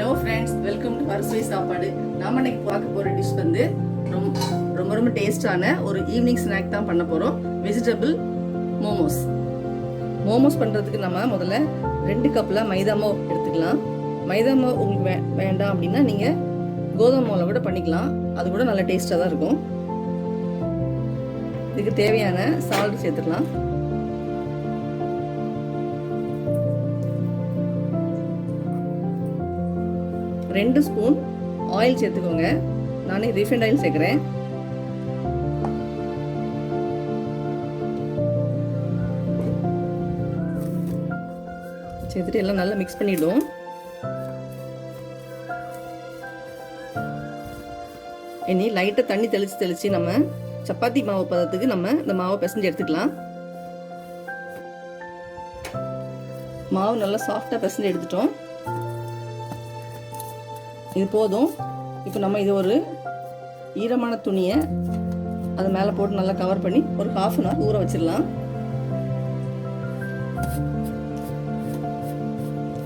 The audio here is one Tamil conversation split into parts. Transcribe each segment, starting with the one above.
Hello friends, welcome to Arusuvai Sappaadu. நாம இன்னைக்கு பார்க்க போற டிஷ் வந்து ரொம்ப டேஸ்டான ஒரு ஈவினிங் ஸ்நாக் தான் பண்ண போறோம். வெஜிடபிள் மோமோஸ். மோமோஸ் பண்றதுக்கு நம்ம முதல்ல 2 கப்ல மைதா மாவு எடுத்துக்கலாம். மைதா மாவு உங்களுக்கு வேண்டாம் அப்படின்னா நீங்க கோதுமை மாவுல கூட பண்ணிக்கலாம். அது கூட நல்ல டேஸ்டா தான் இருக்கும். இதுக்கு தேவையான சால்ட் சேர்த்துக்கலாம். 2 ஸ்பூன் ஆயில் சேர்த்துக்கோங்க. நானே ரீஃபைண்ட் ஆயில் சேர்க்குறேன். சேர்த்துட்டு எல்லாம் நல்லா மிக்ஸ் பண்ணிவிடும். இனி லைட்டாக தண்ணி தெளித்து நம்ம சப்பாத்தி மாவு பதத்துக்கு நம்ம இந்த மாவை பிசைஞ்சு எடுத்துக்கலாம். மாவு நல்லா சாஃப்டாக பிசைஞ்சு எடுத்துட்டோம். இது போதும். இப்போ நம்ம இது ஒரு ஈரமான துணியை அது மேலே போட்டு நல்லா கவர் பண்ணி ஒரு 1/2 hour ஊற வச்சிடலாம்.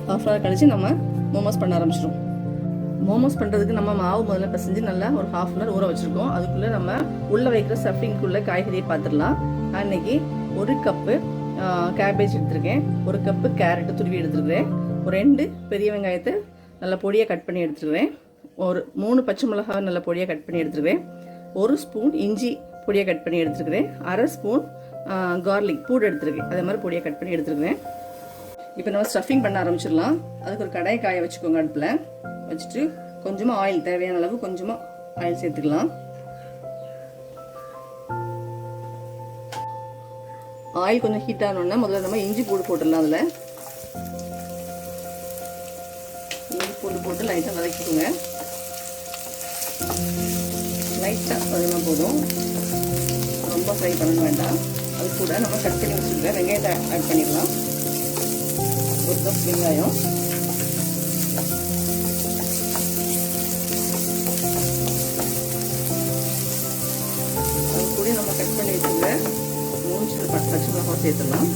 1/2 hour கழிச்சு நம்ம மோமோஸ் பண்ண ஆரம்பிச்சிடும். மோமோஸ் பண்ணுறதுக்கு நம்ம மாவு முதல்ல பிசைஞ்சு நல்லா ஒரு 1/2 hour ஊற வச்சுருக்கோம். அதுக்குள்ளே நம்ம உள்ளே வைக்கிற ஸ்டஃபிங்குள்ளே காய்கறியை பார்த்துடலாம். அன்னைக்கு 1 கப்பு கேபேஜ் எடுத்துருக்கேன், 1 கப்பு கேரட்டு துருவி எடுத்துருக்கேன், ஒரு 2 பெரிய வெங்காயத்தை நல்லா பொடியாக கட் பண்ணி எடுத்துருவேன், ஒரு 3 பச்சை மிளகாய் நல்லா பொடியாக கட் பண்ணி எடுத்துருவேன், 1 ஸ்பூன் இஞ்சி பொடியாக கட் பண்ணி எடுத்துருக்கிறேன், 1/2 ஸ்பூன் கார்லிக் பூடு எடுத்துருக்கேன், அதே மாதிரி பொடியாக கட் பண்ணி எடுத்துருக்கிறேன். இப்போ நம்ம ஸ்டஃபிங் பண்ண ஆரம்பிச்சிடலாம். அதுக்கு ஒரு கடாயை காய வச்சுக்கோங்க. அடுப்பில் வச்சுட்டு கொஞ்சமாக ஆயில், தேவையான அளவு கொஞ்சமாக ஆயில் சேர்த்துக்கலாம். ஆயில் கொஞ்சம் ஹீட் ஆனோன்னா முதல்ல நம்ம இஞ்சி பூடு போட்டுடலாம். அதில் போட்டு லைட்டாக வதக்கிக்கோங்க. லைட்டாக வதங்கினா போதும், ரொம்ப ஃப்ரை பண்ண வேண்டாம். அது கூட நம்ம கட் பண்ணி வச்சுருக்க வெங்காயத்தை ஆட் பண்ணிடலாம். 1 கப் வெங்காயம், அது கூட நம்ம கட் பண்ணி வச்சுருக்க 3 பச்சை மிளகாய் சேர்த்துடலாம்.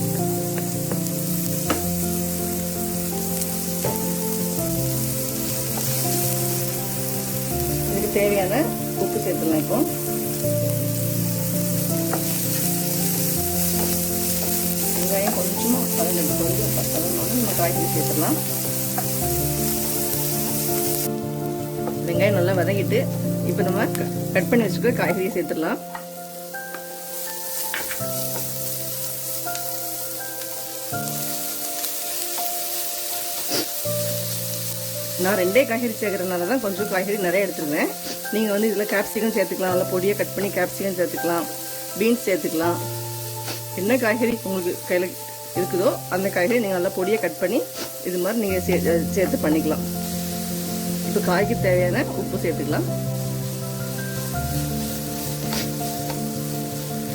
தேவையான உப்பு சேர்த்துலாம். இப்போ வெங்காயம் கொஞ்சம் நம்ம காய்கறி சேர்த்துடலாம். வெங்காயம் நல்லா வதங்கிட்டு இப்போ நம்ம கட் பண்ணி வச்சுக்கிற காய்கறியை சேர்த்துடலாம். நான் 2 காய்கறி சேர்க்கறதுனால தான் கொஞ்சம் காய்கறி நிறைய எடுத்துருவேன். நீங்கள் வந்து இதில் கேப்சிகம் சேர்த்துக்கலாம், நல்லா பொடியாக கட் பண்ணி கேப்சிகம் சேர்த்துக்கலாம், பீன்ஸ் சேர்த்துக்கலாம். என்ன காய்கறி உங்களுக்கு கையில் இருக்குதோ அந்த காய்கறி நீங்கள் நல்லா பொடியாக கட் பண்ணி இது மாதிரி நீங்கள் சேர்த்து பண்ணிக்கலாம். இப்போ காய்க்கு தேவையான உப்பு சேர்த்துக்கலாம்.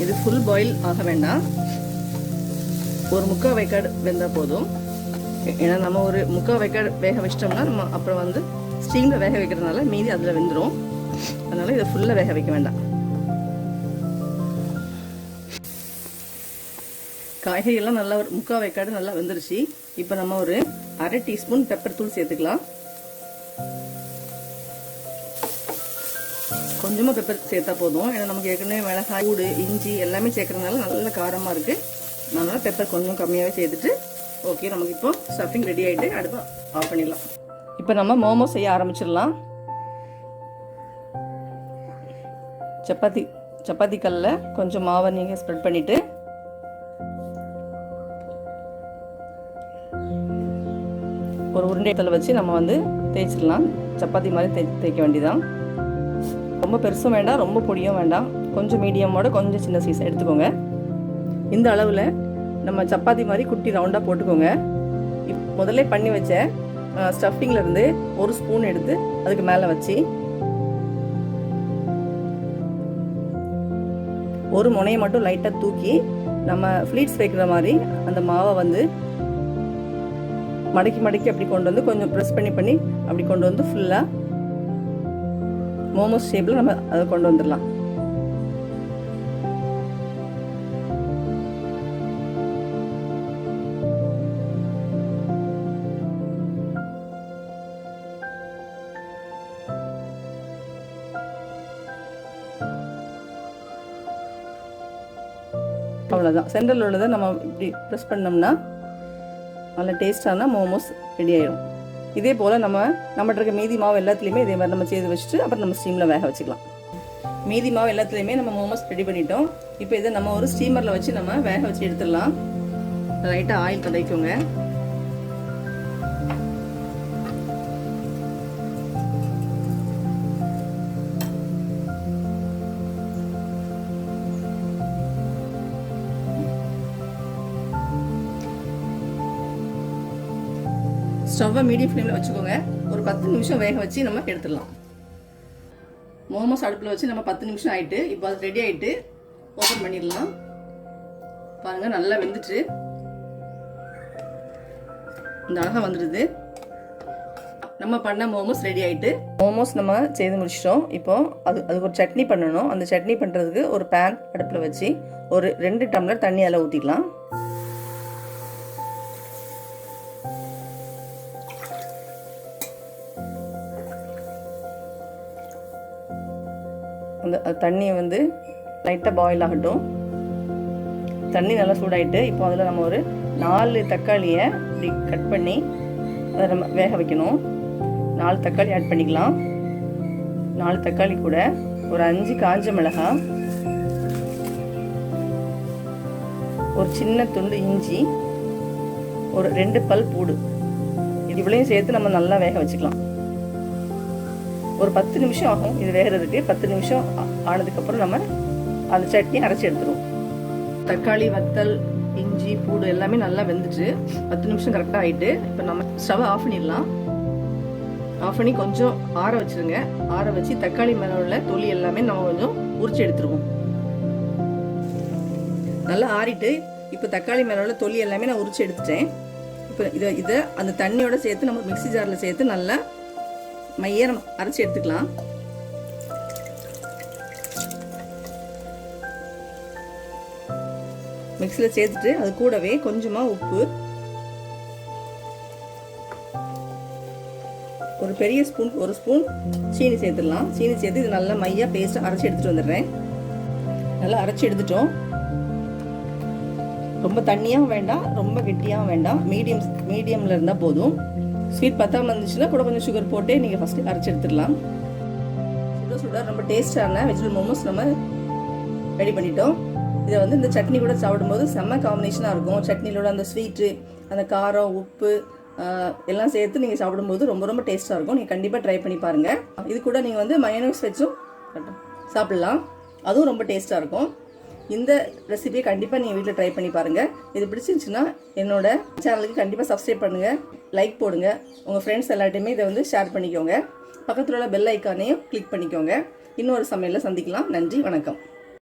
இது ஃபுல் பாயில் ஆக வேண்டாம், ஒரு 3/4 வேக்காடு வெந்தால் போதும். ஏன்னா நம்ம ஒரு 3/4 வேக்காடு வேக வச்சிட்டோம்னா நம்ம அப்புறம் வந்து ஸ்டீமில் வேக வைக்கிறதுனால மீதி அதில் வெந்துடும். அதனால் இதை ஃபுல்லாக வேக வைக்க வேண்டாம். காய்கறி எல்லாம் நல்லா ஒரு 3/4 வேக்காடு நல்லா வெந்துருச்சு. இப்போ நம்ம ஒரு 1/2 டீஸ்பூன் பெப்பர் தூள் சேர்த்துக்கலாம். கொஞ்சமாக பெப்பர் சேர்த்தா போதும். ஏன்னா நமக்கு ஏற்கனவே மிளகாய், பூடு, இஞ்சி எல்லாமே சேர்க்கறதுனால நல்ல காரமாக இருக்குது. அதனால் பெப்பர் கொஞ்சம் கம்மியாகவே சேர்த்துட்டு ஓகே, நமக்கு இப்போ ஸ்டஃபிங் ரெடி ஆகிட்டு அடுப்பை ஆஃப் பண்ணிடலாம். இப்போ நம்ம மோமோஸ் செய்ய ஆரம்பிச்சிடலாம். சப்பாத்தி கல்லில் கொஞ்சம் மாவை நீங்கள் ஸ்ப்ரெட் பண்ணிவிட்டு ஒரு உருண்டையில் வச்சு நம்ம வந்து தேய்ச்சிடலாம். சப்பாத்தி மாதிரி தேய்க்க வேண்டியதான். ரொம்ப பெருசும் வேண்டாம், ரொம்ப பொடியும் வேண்டாம், கொஞ்சம் மீடியமோட கொஞ்சம் சின்ன சைஸ் எடுத்துக்கோங்க. இந்த அளவில் நம்ம சப்பாத்தி மாதிரி குட்டி ரவுண்டாக போட்டுக்கோங்க. முதல்ல பண்ணி வச்ச ஸ்டஃபிங்லேருந்து 1 ஸ்பூன் எடுத்து அதுக்கு மேலே வச்சு ஒரு முனையை மட்டும் லைட்டாக தூக்கி நம்ம ஃப்ளீட்ஸ் வைக்கிற மாதிரி அந்த மாவை வந்து மடக்கி அப்படி கொண்டு வந்து கொஞ்சம் ப்ரெஸ் பண்ணி அப்படி கொண்டு வந்து ஃபுல்லாக மோமோஸ் ஷேப்பில் நம்ம அதை கொண்டு வந்துடலாம். அவ்வளோதான். சென்டரில் உள்ளதை நம்ம இப்படி ப்ரெஸ் பண்ணோம்னா நல்ல டேஸ்டான மோமோஸ் ரெடி ஆகிடும். இதே போல் நம்மகிட்ட இருக்க மீதி மாவு எல்லாத்துலேயுமே இதே மாதிரி நம்ம செய்து வச்சுட்டு அப்புறம் நம்ம ஸ்டீமில் வேக வச்சுக்கலாம். மீதி மாவு எல்லாத்துலேயுமே நம்ம மோமோஸ் ரெடி பண்ணிட்டோம். இப்போ இதை நம்ம ஒரு ஸ்டீமரில் வச்சு நம்ம வேக வச்சு எடுத்துடலாம். லைட்டாக ஆயில் தடவிக்கோங்க. ஸ்டவ்வை மீடியம் ஃப்ளேமில் வச்சுக்கோங்க. ஒரு 10 நிமிஷம் வேக வச்சு நம்ம எடுத்துடலாம். மோமோஸ் அடுப்பில் வச்சு நம்ம 10 நிமிஷம் ஆகிட்டு இப்போ அது ரெடி ஆகிட்டு ஓப்பன் பண்ணிடலாம். பாருங்கள், நல்லா வெந்துட்டு இந்த அழகாக வந்துடுது. நம்ம பண்ண மோமோஸ் ரெடி ஆகிட்டு மோமோஸ் நம்ம செய்து முடிச்சிட்டோம். இப்போ அதுக்கு ஒரு சட்னி பண்ணணும். அந்த சட்னி பண்ணுறதுக்கு ஒரு பேன் அடுப்பில் வச்சு ஒரு 2 டம்ளர் தண்ணி அதில் ஊற்றிக்கலாம். அந்த தண்ணியை வந்து லைட்டாக பாயில் ஆகட்டும். தண்ணி நல்லா சூடாயிட்டு இப்போ அதில் நம்ம ஒரு 4 தக்காளியை இப்படி கட் பண்ணி அதை நம்ம வேக வைக்கணும். 4 தக்காளி ஆட் பண்ணிக்கலாம். 4 தக்காளி கூட ஒரு 5 காஞ்ச மிளகாய், ஒரு சின்ன துண்டு இஞ்சி, ஒரு 2 பல் பூடு, இது இவ்வளையும் சேர்த்து நம்ம நல்லா வேக வச்சுக்கலாம். ஒரு 10 நிமிஷம் ஆகும் இது வேகிறதுக்கு. 10 நிமிஷம் ஆனதுக்கப்புறம் நம்ம அந்த சட்னி அரைச்சி எடுத்துருவோம். தக்காளி, வத்தல், இஞ்சி, பூடு எல்லாமே நல்லா வெந்துட்டு 10 நிமிஷம் கரெக்டாக ஆகிட்டு இப்போ நம்ம ஸ்டவ் ஆஃப் பண்ணிடலாம். ஆஃப் பண்ணி கொஞ்சம் ஆற வச்சுருங்க. ஆற வச்சு தக்காளி மேலே உள்ள தொலி எல்லாமே நம்ம கொஞ்சம் உரிச்சு எடுத்துருவோம். நல்லா ஆறிட்டு இப்போ தக்காளி மேலே உள்ள தொலி எல்லாமே நான் உரிச்சு எடுத்துட்டேன். இப்போ இதை அந்த தண்ணியோட சேர்த்து நம்ம மிக்ஸி ஜாரில் சேர்த்து நல்லா மைய நம்ம அரைச்சி எடுத்துக்கலாம். மிக்ஸியில் சேர்த்துட்டு அது கூடவே கொஞ்சமாக உப்பு, ஒரு பெரிய ஸ்பூன் 1 ஸ்பூன் சீனி சேர்த்துடலாம். சீனி சேர்த்து இது நல்லா மையா பேஸ்ட் அரைச்சி எடுத்துட்டு வந்துடுறேன். நல்லா அரைச்சி எடுத்துட்டோம். ரொம்ப தண்ணியாகவும் வேண்டாம், ரொம்ப கெட்டியாகவும் வேண்டாம், மீடியமில் இருந்தால் போதும். ஸ்வீட் பத்தாமல் இருந்துச்சுன்னா கூட கொஞ்சம் சுகர் போட்டு நீங்கள் ஃபஸ்ட்டு அரைச்சி எடுத்துடலாம். சுட ரொம்ப டேஸ்டான வெஜிடபிள் மோமோஸ் நம்ம ரெடி பண்ணிட்டோம். இதை வந்து இந்த சட்னி கூட சாப்பிடும்போது செம்ம காம்பினேஷனாக இருக்கும். சட்னியோட அந்த ஸ்வீட்டு, அந்த காரம், உப்பு எல்லாம் சேர்த்து நீங்கள் சாப்பிடும்போது ரொம்ப ரொம்ப டேஸ்ட்டாக இருக்கும். நீங்கள் கண்டிப்பாக ட்ரை பண்ணி பாருங்கள். இது கூட நீங்கள் வந்து மயோனைஸ் வச்சும் சாப்பிட்லாம், அதுவும் ரொம்ப டேஸ்ட்டாக இருக்கும். இந்த ரெசிபியை கண்டிப்பாக நீங்கள் வீட்டில் ட்ரை பண்ணி பாருங்கள். இது பிடிச்சிருந்துச்சுன்னா என்னோட சேனலுக்கு கண்டிப்பாக சப்ஸ்கிரைப் பண்ணுங்கள், லைக் போடுங்க, உங்கள் ஃப்ரெண்ட்ஸ் எல்லார்ட்டையுமே இதை வந்து ஷேர் பண்ணிக்கோங்க. பக்கத்தில் உள்ள பெல் ஐக்கானையும் கிளிக் பண்ணிக்கோங்க. இன்னொரு சமையலில் சந்திக்கலாம். நன்றி, வணக்கம்.